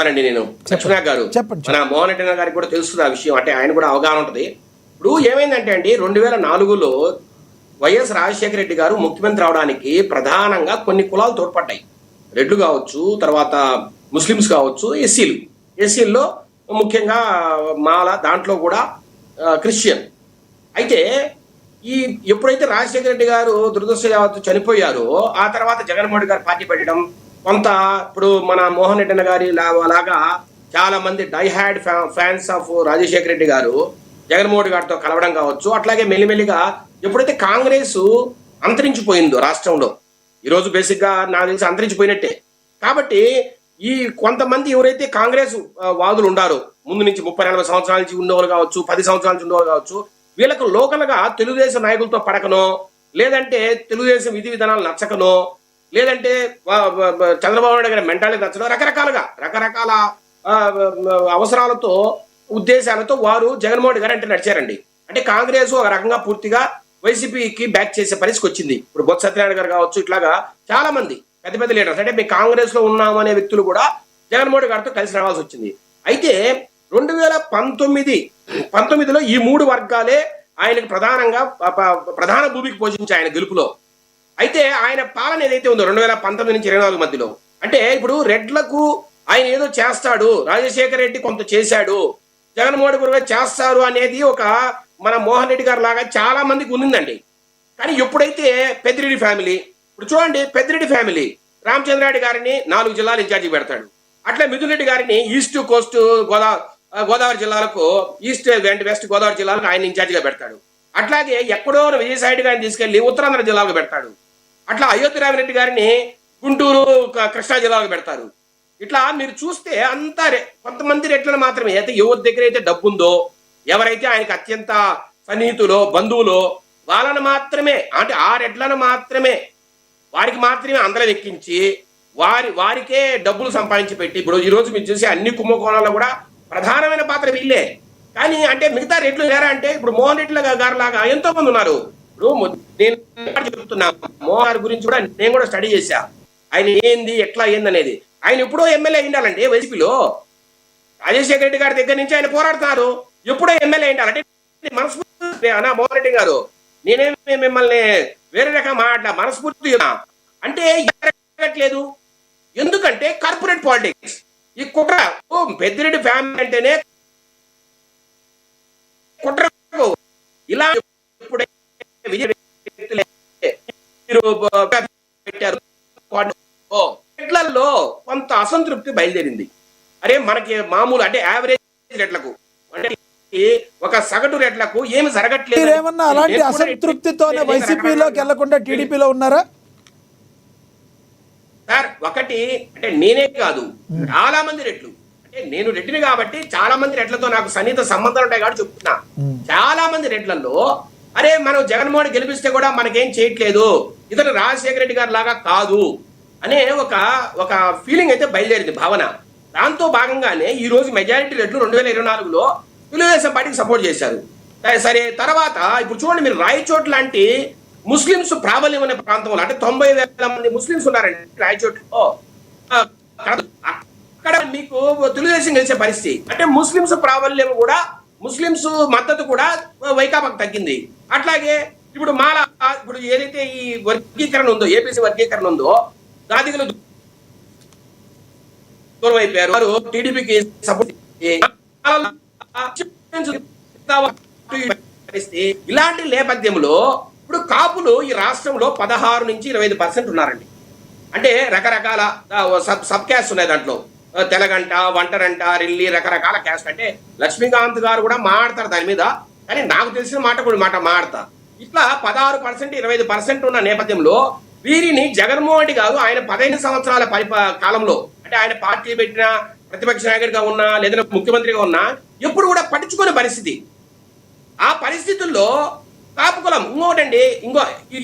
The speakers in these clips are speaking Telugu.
అండి నేను లక్ష్మీనాథ్ గారు మన మోహన్ రెడ్డి గారికి కూడా తెలుస్తుంది ఆ విషయం, అంటే ఆయన కూడా అవగాహన ఉంటుంది. ఇప్పుడు ఏమైందంటే అండి 2004లో వైఎస్ రాజశేఖర రెడ్డి గారు ముఖ్యమంత్రి అవడానికి ప్రధానంగా కొన్ని కులాలు తోడ్పడ్డాయి. రెడ్లు కావచ్చు, తర్వాత ముస్లిమ్స్ కావచ్చు, ఎస్సీల్లో ముఖ్యంగా మాల, దాంట్లో కూడా క్రిస్టియన్. అయితే ఎప్పుడైతే రాజశేఖర రెడ్డి గారు దురదృష్టవశాత్తు చనిపోయారో ఆ తర్వాత జగన్మోహన్ రెడ్డి గారు పార్టీ పెట్టడం కొంత, ఇప్పుడు మన మోహన్ రెడ్డి గారి లాగా చాలా మంది die hard fans of Rajasekhara Reddy గారు జగన్మోహన్ రెడ్డి గారితో కలవడం కావచ్చు. అట్లాగే మెల్లిమెల్లిగా ఎప్పుడైతే కాంగ్రెస్ అంతరించిపోయిందో రాష్ట్రంలో, ఈరోజు బేసిక్ గా నాకు తెలిసి అంతరించిపోయినట్టే. కాబట్టి ఈ కొంతమంది ఎవరైతే కాంగ్రెస్ వాదులు ఉండారో ముందు నుంచి 30-40 సంవత్సరాల నుంచి ఉండేవాళ్ళు కావచ్చు, 10 సంవత్సరాల నుంచి ఉండేవాళ్ళు కావచ్చు, వీళ్ళకు లోకల్ గా తెలుగుదేశం నాయకులతో పడకనో, లేదంటే తెలుగుదేశం విధి విధానాలు నచ్చకనో, లేదంటే చంద్రబాబు నాయుడు గారి మెంటాలిటీ నచ్చడం, రకరకాల అవసరాలతో ఉద్దేశాలతో వారు జగన్మోహన్ రెడ్డి గారు అంటే నడిచారండి. అంటే కాంగ్రెస్ ఒక రకంగా పూర్తిగా వైసీపీకి బ్యాక్ చేసే పరిస్థితి వచ్చింది. ఇప్పుడు బొత్స సత్యనారాయణ గారు కావచ్చు, ఇట్లాగా చాలా మంది పెద్ద లీడర్స్, అంటే మేము కాంగ్రెస్ లో ఉన్నామనే వ్యక్తులు కూడా జగన్మోహన్ రెడ్డి గారితో కలిసి రావాల్సి వచ్చింది. అయితే 2019లో ఈ 3 వర్గాలే ఆయనకు ప్రధాన భూమికి పోషించాయి ఆయన గెలుపులో. అయితే ఆయన పాలన ఏదైతే ఉందో 2019 నుంచి 2024 మధ్యలో, అంటే ఇప్పుడు రెడ్లకు ఆయన ఏదో చేస్తాడు, రాజశేఖర రెడ్డి కొంత చేశాడు, జగన్మోహన్ రెడ్డి గారు చేస్తారు అనేది ఒక మన మోహన్ రెడ్డి గారు లాగా చాలా మందికి ఉందండి. కానీ ఎప్పుడైతే పెద్దిరెడ్డి ఫ్యామిలీ, ఇప్పుడు చూడండి పెద్దిరెడ్డి ఫ్యామిలీ రామచంద్రారెడ్డి గారిని 4 జిల్లాలు ఇన్ఛార్జి పెడతాడు. అట్లా మిథున్ రెడ్డి గారిని ఈస్ట్ కోస్ట్ గోదావరి జిల్లాలకు, ఈస్ట్ అండ్ వెస్ట్ గోదావరి జిల్లాలకు ఆయన ఇన్ఛార్జిగా పెడతాడు. అట్లాగే ఎక్కడో విజయసాయి గారిని తీసుకెళ్లి ఉత్తరాంధ్ర జిల్లాలకు పెడతాడు. అట్లా అయోధ్య రామిరెడ్డి గారిని గుంటూరు కృష్ణా జిల్లాలకు పెడతారు. ఇట్లా మీరు చూస్తే అంతా కొంతమంది రెట్లను మాత్రమే, అయితే ఎవరి దగ్గర అయితే డబ్బు ఉందో, ఎవరైతే ఆయనకు అత్యంత సన్నిహితులో బంధువులో వాళ్ళను మాత్రమే, అంటే ఆ రెడ్లను మాత్రమే వారికి మాత్రమే అందరం ఎక్కించి వారికే డబ్బులు సంపాదించి పెట్టి, ఇప్పుడు ఈ రోజు మీరు చూసే అన్ని కుంభకోణాల్లో కూడా ప్రధానమైన పాత్ర వీళ్ళే. కానీ అంటే మిగతా రెడ్లు లేరా అంటే, ఇప్పుడు మోహన్ రెడ్డి గారు లాగా ఎంతో మంది ఉన్నారు. ఇప్పుడు నేను చెప్తున్నా, మోహన్ గారి గురించి కూడా నేను కూడా స్టడీ చేశా, ఆయన ఏంది ఎట్లా ఏందనేది. ఆయన ఎప్పుడో ఎమ్మెల్యే అయిండాలంటే వైసీపీలో, రాజశేఖర రెడ్డి గారి దగ్గర నుంచి ఆయన పోరాడుతున్నారు, ఎప్పుడో ఎమ్మెల్యే అయిండాలంటే మనస్ఫూర్తి అన్నా మోహన్ రెడ్డి గారు, నేనేమి మిమ్మల్ని వేరే రకం మాట్లా మనస్ఫూర్తి అంటే ఎరగట్లేదు. ఎందుకంటే కార్పొరేట్ పాలిటిక్స్, ఈ కుట్ర, పెద్దిరెడ్డి ఫ్యామిలీ అంటేనే కుట్ర. ఇలా రెడ్లలో కొంత అసంతృప్తి బయలుదేరింది. అరే మనకి మామూలు అంటే యావరేజ్ రెడ్లకు, అంటే ఒక సగటు రెడ్లకు ఏమి జరగట్లేదు. ఏమన్నా అలాంటి అసంతృప్తితోనే వైసీపీలోకి వెళ్లకుండా టీడీపీలో ఉన్నారా సార్? ఒకటి అంటే నేనే కాదు, చాలా మంది రెడ్లు, అంటే నేను రెడ్డిని కాబట్టి చాలా మంది రెడ్లతో నాకు సన్నిహిత సంబంధాలు ఉంటాయి కాబట్టి చెప్తున్నా. చాలా మంది రెడ్లలో అరే మనం జగన్మోహన్ గెలిపిస్తే కూడా మనకేం చేయట్లేదు, ఇతను రాజశేఖర రెడ్డి గారి లాగా కాదు అనే ఒక ఫీలింగ్ అయితే బయలుదేరింది, భావన. దాంతో భాగంగానే ఈ రోజు మెజారిటీ రెడ్లు 2024లో తెలుగుదేశం పార్టీకి సపోర్ట్ చేశారు. సరే, తర్వాత ఇప్పుడు చూడండి మీరు రాయచోట్ లాంటి ముస్లింస్ ప్రాబల్యం అనే ప్రాంతంలో, అంటే 90,000 మంది ముస్లింస్ ఉన్నారండి రాయచోట్లో. అక్కడ మీకు తెలుగుదేశం గెలిచే పరిస్థితి, అంటే ముస్లింస్ ప్రాబల్యం కూడా, ముస్లింస్ మద్దతు కూడా వైకాపాకు తగ్గింది. అట్లాగే ఇప్పుడు ఇప్పుడు ఏదైతే ఈ వర్గీకరణ ఉందో, ఏపీసీ వర్గీకరణ ఉందో, దాదిగలు దూరం అయిపోయారు, వారు టీడీపీకి సపోర్ట్. ఇలాంటి నేపథ్యంలో ఇప్పుడు కాపులు ఈ రాష్ట్రంలో 16 నుంచి 25% ఉన్నారండి. అంటే రకరకాల సబ్ క్యాస్ట్ ఉన్నాయి దాంట్లో, తెలగంట, వంటరంట, రెల్లి, రకరకాల క్యాస్ట్. అంటే లక్ష్మీకాంత్ గారు కూడా మాట్లాడతారు దాని మీద, కానీ నాకు తెలిసిన మాట కూడా మాట్లాడతా. ఇట్లా 16%, 25% ఉన్న నేపథ్యంలో వీరిని జగన్మోహన్ రెడ్డి గారు ఆయన 15 సంవత్సరాల కాలంలో, అంటే ఆయన పార్టీ పెట్టిన ప్రతిపక్ష నాయకుడిగా ఉన్నా లేదా ముఖ్యమంత్రిగా ఉన్నా ఎప్పుడు కూడా పట్టించుకునే పరిస్థితి. ఆ పరిస్థితుల్లో కాపు కులం ఇంకోటండి,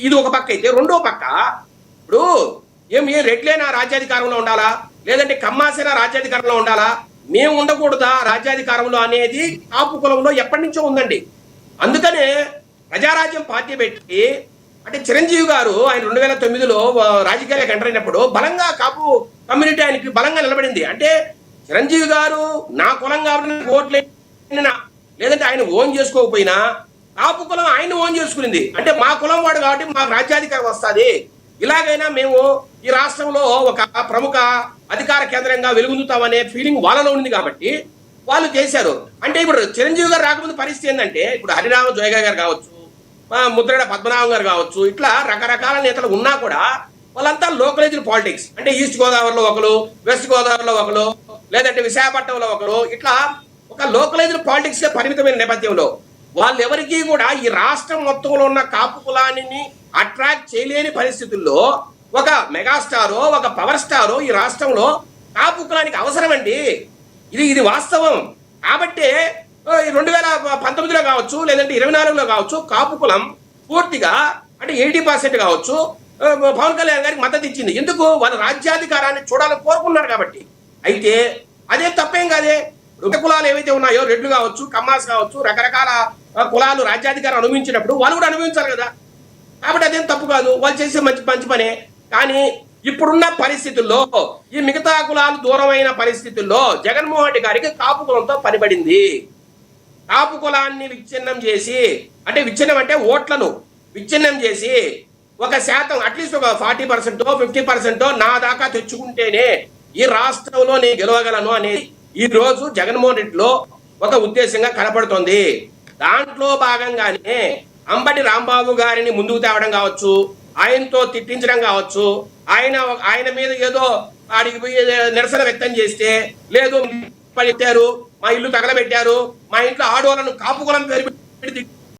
ఇది ఒక పక్క అయితే, రెండో పక్క ఇప్పుడు ఏం రెడ్లైనా రాజ్యాధికారంలో ఉండాలా, లేదంటే కమ్మాసైనా రాజ్యాధికారంలో ఉండాలా, మేము ఉండకూడదా రాజ్యాధికారంలో అనేది కాపు కులంలో ఎప్పటి నుంచో ఉందండి. అందుకనే ప్రజారాజ్యం పార్టీ పెట్టి, అంటే చిరంజీవి గారు ఆయన 2009లో రాజకీయాలకు ఎంటర్ అయినప్పుడు బలంగా కాపు కమ్యూనిటీ ఆయనకి బలంగా నిలబడింది. అంటే చిరంజీవి గారు నా కులం కాబట్టి ఓట్లు లేదంటే ఆయన ఓన్ చేసుకోకపోయినా కాపు కులం ఆయన ఓన్ చేసుకునింది. అంటే మా కులం వాడు కాబట్టి మాకు రాజ్యాధికారం వస్తుంది, ఇలాగైనా మేము ఈ రాష్ట్రంలో ఒక ప్రముఖ అధికార కేంద్రంగా వెలుగొందుతామనే ఫీలింగ్ వాళ్ళలో ఉంది కాబట్టి వాళ్ళు చేశారు. అంటే ఇప్పుడు చిరంజీవి గారు రాకముందు పరిస్థితి ఏంటంటే, ఇప్పుడు హరిరామ జోయగా గారు కావచ్చు, ముద్రగడ పద్మనాభం గారు కావచ్చు, ఇట్లా రకరకాల నేతలు ఉన్నా కూడా వాళ్ళంతా లోకలైజ్డ్ పాలిటిక్స్. అంటే ఈస్ట్ గోదావరిలో ఒకరు, వెస్ట్ గోదావరిలో ఒకరు, లేదంటే విశాఖపట్నంలో ఒకరు, ఇట్లా ఒక లోకలైజ్డ్ పాలిటిక్స్ గా పరిమితమైన నేపథ్యంలో వాళ్ళు ఎవరికీ కూడా ఈ రాష్ట్రం మొత్తంలో ఉన్న కాపు కులాన్ని అట్రాక్ట్ చేయలేని పరిస్థితుల్లో ఒక మెగాస్టారో ఒక పవర్ స్టారో ఈ రాష్ట్రంలో కాపు కులానికి అవసరం అండి. ఇది వాస్తవం. కాబట్టి 2019లో కావచ్చు, లేదంటే 24లో కావచ్చు, కాపు కులం పూర్తిగా అంటే 80% కావచ్చు పవన్ కళ్యాణ్ గారికి మద్దతు ఇచ్చింది. ఎందుకు? వాళ్ళ రాజ్యాధికారాన్ని చూడాలని కోరుకున్నారు కాబట్టి. అయితే అదే తప్పేం కాదే. కులాలు ఏవైతే ఉన్నాయో, రెడ్లు కావచ్చు, కమ్మాస్ కావచ్చు, రకరకాల కులాలు రాజ్యాధికారం అనుభవించినప్పుడు వాళ్ళు కూడా అనుభవించాలి కదా. కాబట్టి అదేం తప్పు కాదు, వాళ్ళు చేసే మంచి పనే. కానీ ఇప్పుడున్న పరిస్థితుల్లో ఈ మిగతా కులాలు దూరమైన పరిస్థితుల్లో జగన్మోహన్ రెడ్డి గారికి కాపు కులంతో పనిపడింది. కాపు కులాన్ని విచ్ఛిన్నం చేసి, అంటే విచ్ఛిన్నం అంటే ఓట్లను విచ్ఛిన్నం చేసి ఒక శాతం అట్లీస్ట్ ఒక 40% 50% నా దాకా తెచ్చుకుంటేనే ఈ రాష్ట్రంలో నేను గెలవగలను అనేది ఈ రోజు జగన్మోహన్ రెడ్డిలో ఒక ఉద్దేశంగా కనపడుతోంది. దాంట్లో భాగంగానే అంబటి రాంబాబు గారిని ముందుకు తేవడం కావచ్చు, ఆయనతో తిట్టించడం కావచ్చు, ఆయన మీద ఏదో ఆడికి పోయి నిరసన వ్యక్తం చేస్తే, లేదు పెట్టారు, మా ఇల్లు తగలబెట్టారు, మా ఇంట్లో ఆడవాళ్ళను కాపు కులం పేరు పెట్టి